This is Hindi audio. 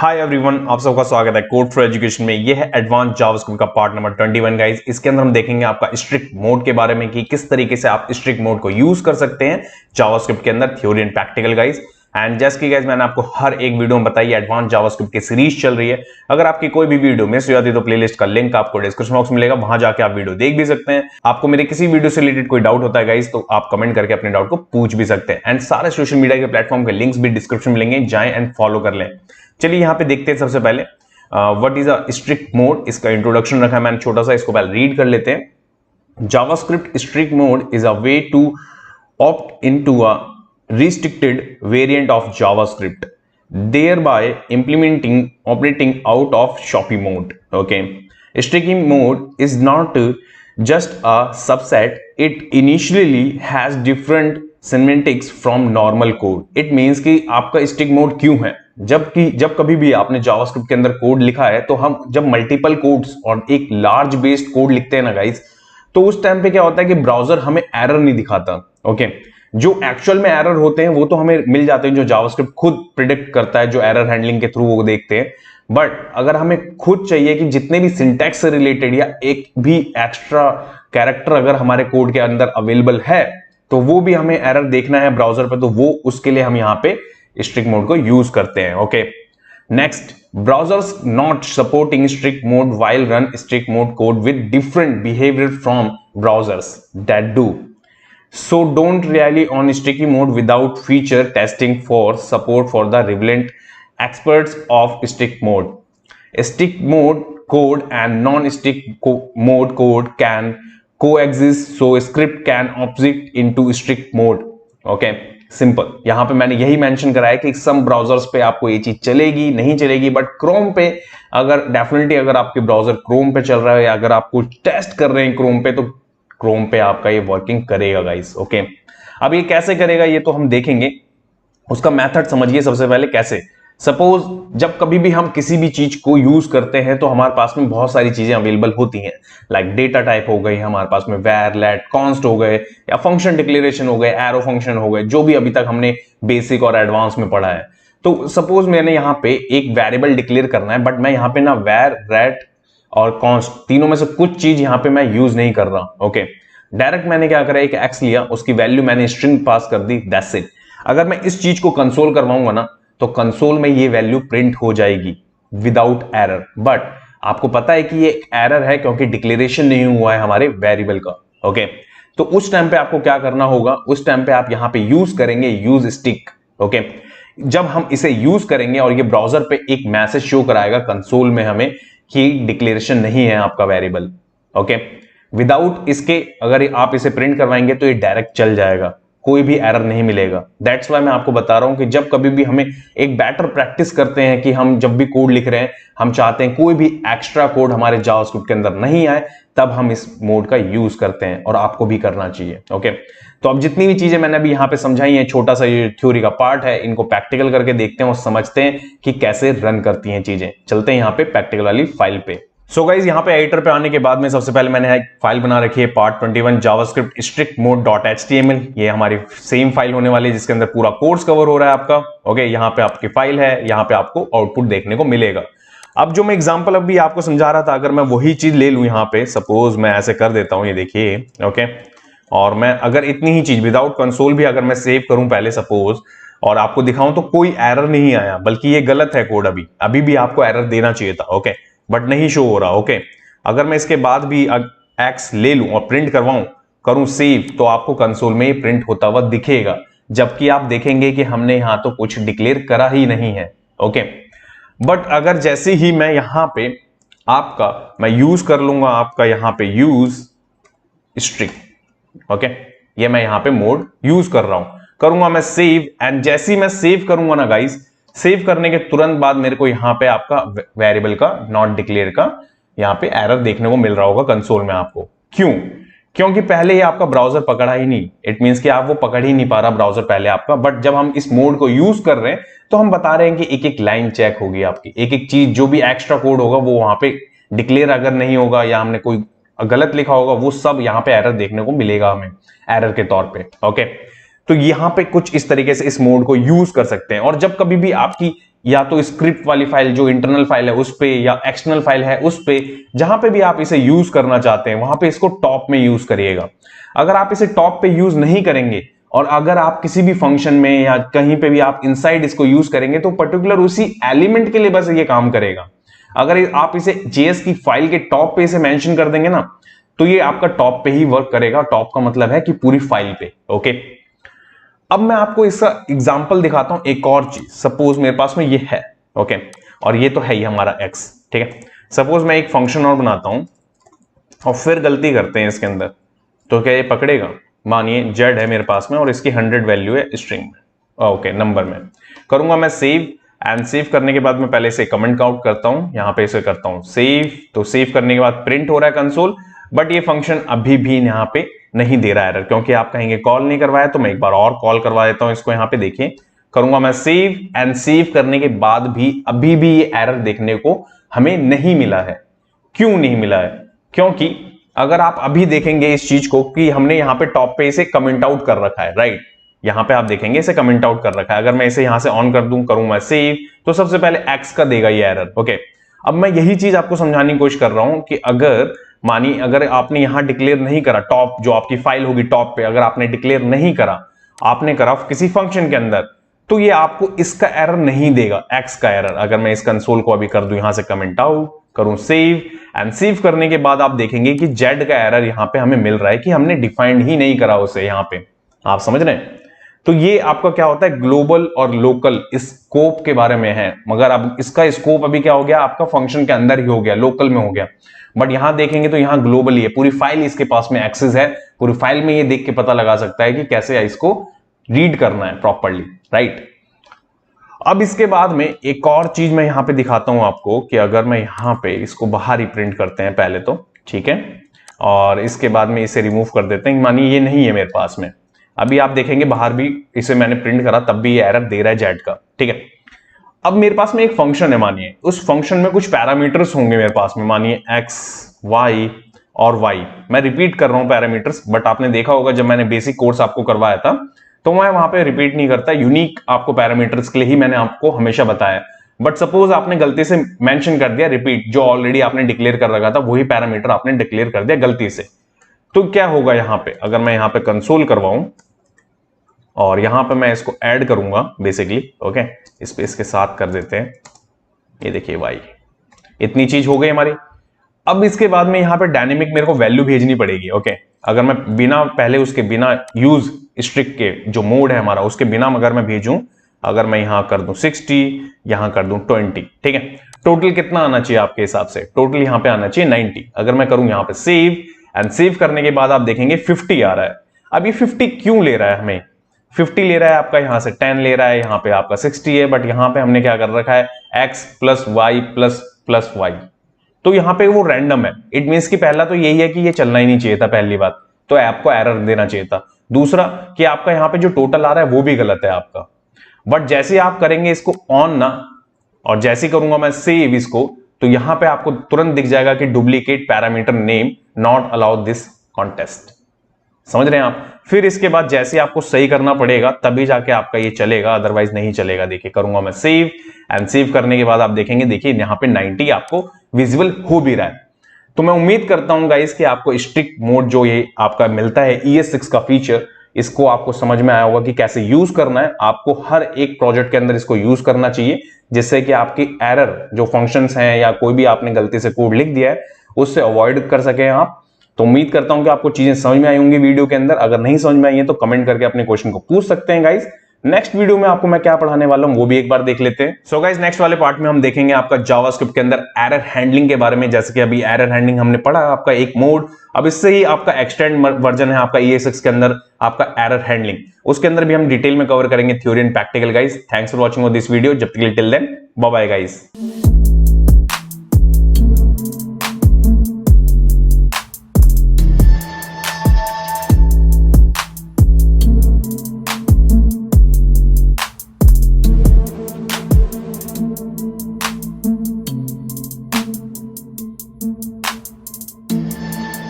हाय एवरीवन, आप सबका स्वागत है कोड फॉर एजुकेशन में। ये है एडवांस जावास्क्रिप्ट का पार्ट नंबर 21 गाइस। इसके अंदर हम देखेंगे आपका स्ट्रिक्ट मोड के बारे में कि किस तरीके से आप स्ट्रिक्ट मोड को यूज कर सकते हैं जावास्क्रिप्ट के अंदर, theory and practical guys. And जैसे कि गाइस मैंने आपको हर एक वीडियो में बताई, एडवांस जावास्क्रिप्ट की सीरीज चल रही है। अगर आपकी कोई भी वीडियो मिस हो जाती है तो प्लेलिस्ट का लिंक आपको डिस्क्रिप्शन बॉक्स में मिलेगा, वहां जाके आप वीडियो देख भी सकते हैं। आपको मेरे किसी वीडियो से रिलेटेड कोई डाउट होता है गाइस तो आप कमेंट करके अपने डाउट को पूछ भी सकते हैं। एंड सारे सोशल मीडिया के प्लेटफॉर्म के लिंक्स भी डिस्क्रिप्शन में मिलेंगे, जाएं एंड फॉलो कर लें। चलिए यहाँ पे देखते हैं सबसे पहले what is a strict mode. इसका इंट्रोडक्शन रखा है मैंने छोटा सा, इसको पहले रीड कर लेते हैं। JavaScript strict mode is a way to opt into a restricted variant of JavaScript, thereby implementing operating out of Shopee mode. Okay, strict mode is not just a subset. It initially has different semantics from normal code. It means कि आपका स्टिक मोड क्यों है, जब कभी भी आपने जावास्क्रिप्ट के अंदर कोड लिखा है तो हम जब मल्टीपल कोड्स और एक लार्ज बेस्ड कोड लिखते हैं ना गाइस, तो उस टाइम पे क्या होता है कि ब्राउजर हमें एरर नहीं दिखाता। ओके, जो एक्चुअल में एरर होते हैं वो तो हमें मिल जाते हैं, जो जावास्क्रिप्ट खुद प्रिडिक्ट करता है, जो एरर हैंडलिंग के थ्रू वो देखते हैं। बट अगर हमें खुद चाहिए कि जितने भी सिंटैक्स से रिलेटेड या एक भी एक्स्ट्रा कैरेक्टर अगर हमारे कोड के अंदर अवेलेबल है तो वो भी हमें एरर देखना है ब्राउजर पे, तो वो उसके लिए हम यहाँ पे स्ट्रिक्ट मोड को यूज करते हैं। Okay, next, browsers not supporting strict mode while run strict mode code with different behavior from browsers that do. So don't rely on sticky mode without feature testing for support for the relevant experts of strict mode. Stick mode code and non-stick mode code can coexist, so script can object into strict mode. Okay, simple. यहां पे मैंने यही मेंशन करा है कि सम ब्राउजर्स पे आपको ये चीज चलेगी नहीं चलेगी, बट क्रोम पे अगर डेफिनेटली अगर आपके ब्राउजर क्रोम पे चल रहा है या अगर आपको टेस्ट कर रहे हैं क्रोम पे, तो क्रोम पे आपका ये वर्किंग करेगा गाइस। ओके, अब ये कैसे करेगा ये तो हम देखेंगे, उसका मेथड समझिए सबसे पहले कैसे। सपोज जब कभी भी हम किसी भी चीज को यूज करते हैं तो हमारे पास में बहुत सारी चीजें अवेलेबल होती हैं, लाइक डेटा टाइप हो गई हमारे पास में, वैर लेट कॉन्स्ट हो गए, या फंक्शन डिक्लेरेशन हो गए, एरो फंक्शन हो गए, जो भी अभी तक हमने बेसिक और एडवांस में पढ़ा है। तो सपोज मैंने यहाँ पे एक वेरिएबल डिक्लेयर करना है, बट मैं यहाँ पे ना वैर रेट और कॉन्स्ट तीनों में से कुछ चीज यहाँ पे मैं यूज नहीं कर रहा। ओके, डायरेक्ट मैंने क्या करा, एक एक्स लिया, उसकी वैल्यू मैंने स्ट्रिंग पास कर दी, दैट्स इट। अगर मैं इस चीज को कंसोल करवाऊंगा ना तो कंसोल में ये वैल्यू प्रिंट हो जाएगी विदाउट एरर। बट आपको पता है कि ये एरर है क्योंकि डिक्लेरेशन नहीं हुआ है हमारे वेरिएबल का। ओके, तो उस टाइम पे आपको क्या करना होगा, उस टाइम पे आप यहां पे यूज करेंगे यूज स्टिक। ओके, जब हम इसे यूज करेंगे और ये ब्राउजर पे एक मैसेज शो कराएगा कंसोल में हमें कि डिक्लेरेशन नहीं है आपका वेरिएबल। ओके, विदाउट इसके अगर आप इसे प्रिंट करवाएंगे तो ये डायरेक्ट चल जाएगा, कोई भी एरर नहीं मिलेगा। दैट्स वाई मैं आपको बता रहा हूं कि जब कभी भी हमें एक बेटर प्रैक्टिस करते हैं कि हम जब भी कोड लिख रहे हैं हम चाहते हैं कोई भी एक्स्ट्रा कोड हमारे जावास्क्रिप्ट के अंदर नहीं आए, तब हम इस मोड का यूज करते हैं, और आपको भी करना चाहिए। ओके, तो अब जितनी भी चीजें मैंने अभी यहां पे समझाई हैं, छोटा सा ये थ्योरी का पार्ट है, इनको प्रैक्टिकल करके देखते हैं और समझते हैं कि कैसे रन करती हैं चीजें। चलते हैं यहाँ पे प्रैक्टिकल वाली फाइल पे। सो गाइज यहाँ पे एडिटर पे आने के बाद में सबसे पहले मैंने एक फाइल बना रखी है part 21 JavaScript strict mode .html। ये हमारी सेम फाइल होने वाली है जिसके अंदर पूरा कोर्स कवर हो रहा है आपका। ओके, यहाँ पे आपकी फाइल है, यहाँ पे आपको आउटपुट देखने को मिलेगा। अब जो मैं एग्जांपल अभी आपको समझा रहा था, अगर मैं वही चीज ले लूं यहाँ पे, सपोज मैं ऐसे कर देता हूं, ये देखिए। ओके, और मैं अगर इतनी ही चीज विदाउट कंसोल भी अगर मैं सेव करूं पहले सपोज, और आपको दिखाऊं तो कोई एरर नहीं आया, बल्कि ये गलत है कोड, अभी भी आपको एरर देना चाहिए था। ओके, बट नहीं शो हो रहा। ओके, अगर मैं इसके बाद भी एक्स ले लूं और प्रिंट करवाऊं, करूं सेव, तो आपको कंसोल में ये प्रिंट होता हुआ दिखेगा, जबकि आप देखेंगे कि हमने यहां तो कुछ डिक्लेयर करा ही नहीं है। ओके, बट अगर जैसे ही मैं यहां पे मैं यूज कर लूंगा आपका यहां पे यूज स्ट्रिक। ओके, ये मैं यहां पे मोड यूज कर रहा हूं, करूंगा मैं सेव, एंड जैसे ही मैं सेव करूंगा ना गाइस, सेव करने के तुरंत बाद मेरे को यहां पे आपका वेरिएबल का नॉट डिक्लेयर का यहां पे एरर देखने को मिल रहा होगा कंसोल में आपको। क्यों? क्योंकि पहले ये आपका ब्राउजर पकड़ा ही नहीं। इट मींस कि आप वो पकड़ ही नहीं पा रहा ब्राउजर पहले आपका। बट जब हम इस मोड को यूज कर रहे हैं तो हम बता रहे हैं कि एक एक लाइन चेक होगी आपकी, एक एक चीज, जो भी एक्स्ट्रा कोड होगा वो वहां पे डिक्लेयर अगर नहीं होगा या हमने कोई गलत लिखा होगा, वो सब यहाँ पे एरर देखने को मिलेगा हमें एरर के तौर पे। ओके, तो यहां पे कुछ इस तरीके से इस मोड को यूज कर सकते हैं। और जब कभी भी आपकी या तो स्क्रिप्ट वाली फाइल जो इंटरनल फाइल है उस पे, या एक्सटर्नल फाइल है उस पे, जहां पे भी आप इसे यूज करना चाहते हैं वहां पे इसको टॉप में यूज करिएगा। अगर आप इसे टॉप पे यूज नहीं करेंगे और अगर आप किसी भी फंक्शन में या कहीं पे भी आप इनसाइड इसको यूज करेंगे तो पर्टिकुलर उसी एलिमेंट के लिए बस ये काम करेगा। अगर आप इसे जेएस की फाइल के टॉप पे इसे मेंशन कर देंगे ना तो ये आपका टॉप पे ही वर्क करेगा। टॉप का मतलब है कि पूरी फाइल पे। ओके, अब मैं आपको इसका एग्जांपल दिखाता हूं। एक और चीज, सपोज मेरे पास में ये है, ओके, और ये तो है ही हमारा x, ठीक है। सपोज मैं एक फंक्शन और बनाता हूं और फिर गलती करते हैं इसके अंदर, तो क्या ये पकड़ेगा? मानिए z है मेरे पास में और इसकी 100 वैल्यू है स्ट्रिंग में, ओके, नंबर में। करूंगा मैं सेव, एंड सेव करने के बाद मैं पहले से कमेंट आउट करता हूं, यहां पे इसे करता हूं सेव। तो सेव करने के बाद प्रिंट हो रहा है कंसोल, बट ये फंक्शन अभी भी यहां पे नहीं दे रहा है एरर, क्योंकि आप कहेंगे कॉल नहीं करवाया। तो मैं एक बार और कॉल करवा देता हूं इसको। यहां पे देखिए, करूंगा मैं सेव, एंड सेव करने के बाद भी अभी भी ये एरर देखने को हमें नहीं मिला है। क्यों नहीं मिला है? क्योंकि अगर आप अभी देखेंगे इस चीज को कि हमने यहां पे टॉप पे इसे कमेंट आउट कर रखा है, राइट। यहां पे आप देखेंगे इसे कमेंट आउट कर रखा है। अगर मैं इसे यहां से ऑन कर दूं, करूं मैं सेव, तो सबसे पहले एक्स का देगा ये एरर। ओके, अब मैं यही चीज आपको समझाने की कोशिश कर रहा हूं कि अगर मानिए अगर आपने यहां डिक्लेयर नहीं करा टॉप, जो आपकी फाइल होगी टॉप पे, अगर आपने डिक्लेयर नहीं करा, आपने करा किसी फंक्शन के अंदर, तो ये आपको इसका एरर नहीं देगा, एक्स का एरर। अगर मैं इस कंसोल को अभी कर दूं यहां से कमेंट आउट, करूं सेव, एंड सेव करने के बाद आप देखेंगे कि जेड का एरर यहां पे हमें मिल रहा है कि हमने डिफाइंड ही नहीं करा उसे यहां पे। आप समझ रहे हैं? तो ये आपका क्या होता है, ग्लोबल और लोकल स्कोप के बारे में है। मगर अब इसका स्कोप अभी क्या हो गया, आपका फंक्शन के अंदर ही हो गया, लोकल में हो गया। बट यहां देखेंगे तो यहां ग्लोबली है, पूरी फाइल इसके पास में एक्सेस है। पूरी फाइल में ये देख के पता लगा सकता है कि कैसे इसको रीड करना है प्रॉपर्ली, राइट। अब इसके बाद में एक और चीज मैं यहां पे दिखाता हूं आपको कि अगर मैं यहां पे इसको बाहर ही प्रिंट करते हैं पहले तो, ठीक है, और इसके बाद में इसे रिमूव कर देते हैं। मानिए ये नहीं है मेरे पास में, अभी आप देखेंगे बाहर भी इसे मैंने प्रिंट करा तब भी ये एरर दे रहा है जेड का, ठीक है। अब मेरे पास में एक फंक्शन है, मानिए उस फंक्शन में कुछ पैरामीटर्स होंगे मेरे पास में, मानिए x, y और y। मैं रिपीट कर रहा हूं पैरामीटर्स, बट आपने देखा होगा जब मैंने बेसिक कोर्स आपको करवाया था तो मैं वहां पे रिपीट नहीं करता, यूनिक आपको पैरामीटर्स के लिए ही मैंने आपको हमेशा बताया। बट सपोज आपने गलती से मेंशन कर दिया रिपीट, जो ऑलरेडी आपने डिक्लेयर कर रखा था वही पैरामीटर आपने डिक्लेयर कर दिया गलती से, तो क्या होगा यहां पे? अगर मैं यहां पे कंसोल करवाऊं और यहां पे मैं इसको ऐड करूंगा बेसिकली, ओके, इस पे इसके साथ कर देते हैं, ये देखिए y, इतनी चीज हो गई हमारी। अब इसके बाद में यहां पे डायनेमिक मेरे को वैल्यू भेजनी पड़ेगी, ओके। अगर मैं बिना पहले उसके बिना यूज स्ट्रिक्ट के जो मोड है हमारा उसके बिना अगर मैं भेजूं, अगर मैं यहां कर दूं 60, यहां कर दूं 20, ठीक है, टोटल कितना आना चाहिए आपके हिसाब से? टोटल यहां पे आना चाहिए 90। अगर मैं करूं यहां पे सेव, एंड सेव करने के बाद आप देखेंगे 50 आ रहा है। अब ये 50 क्यों ले रहा है? हमें 50 ले रहा है, आपका यहां से 10 ले रहा है, यहां पे आपका 60 है, बट यहां पे हमने क्या कर रखा है, x plus Y plus Y. तो यहां पे वो रैंडम है। इट मींस कि पहला तो यही है कि ये चलना ही नहीं चाहिए था, पहली बात तो आपको एरर देना चाहिए था। दूसरा कि आपका यहां पे जो टोटल आ रहा है वो भी गलत है आपका। बट जैसे आप करेंगे इसको ऑन ना, और जैसे करूंगा मैं सेव इसको, तो यहां पे आपको तुरंत दिख जाएगा कि duplicate parameter name not allowed this contest. समझ रहे हैं आप? फिर इसके बाद जैसे आपको सही करना पड़ेगा तभी जाके आपका ये चलेगा, अदरवाइज नहीं चलेगा। देखिए करूंगा मैं सेव, एंड सेव करने के बाद आप देखेंगे, देखिए यहां पे 90 आपको विजिबल हो भी रहा है। तो मैं उम्मीद करता हूं गाइस कि आपको स्ट्रिक्ट मोड जो ये आपका मिलता है ES6 का फीचर, इसको आपको समझ में आया होगा कि कैसे यूज करना है। आपको हर एक प्रोजेक्ट के अंदर इसको यूज करना चाहिए, जिससे कि आपकी एरर जो फंक्शंस हैं या कोई भी आपने गलती से कोड लिख दिया है उससे अवॉइड कर सके आप। तो उम्मीद करता हूं कि आपको चीजें समझ में आई होंगी वीडियो के अंदर। अगर नहीं समझ में आई है तो कमेंट करके अपने क्वेश्चन को पूछ सकते हैं गाइस। नेक्स्ट वीडियो में आपको मैं क्या पढ़ाने वाला हूं वो भी एक बार देख लेते हैं। सो गाइस नेक्स्ट वाले पार्ट में हम देखेंगे आपका जावास्क्रिप्ट के अंदर एरर हैंडलिंग के बारे में। जैसे कि अभी एरर हैंडलिंग हमने पढ़ा, आपका एक मोड, अब इससे ही आपका एक्सटेंड वर्जन है आपका ES6 के अंदर आपका एरर हैंडलिंग, उसके अंदर भी हम डिटेल में कवर करेंगे theory and practical guys. Thanks for watching this video. जब तक के लिए till then bye bye guys.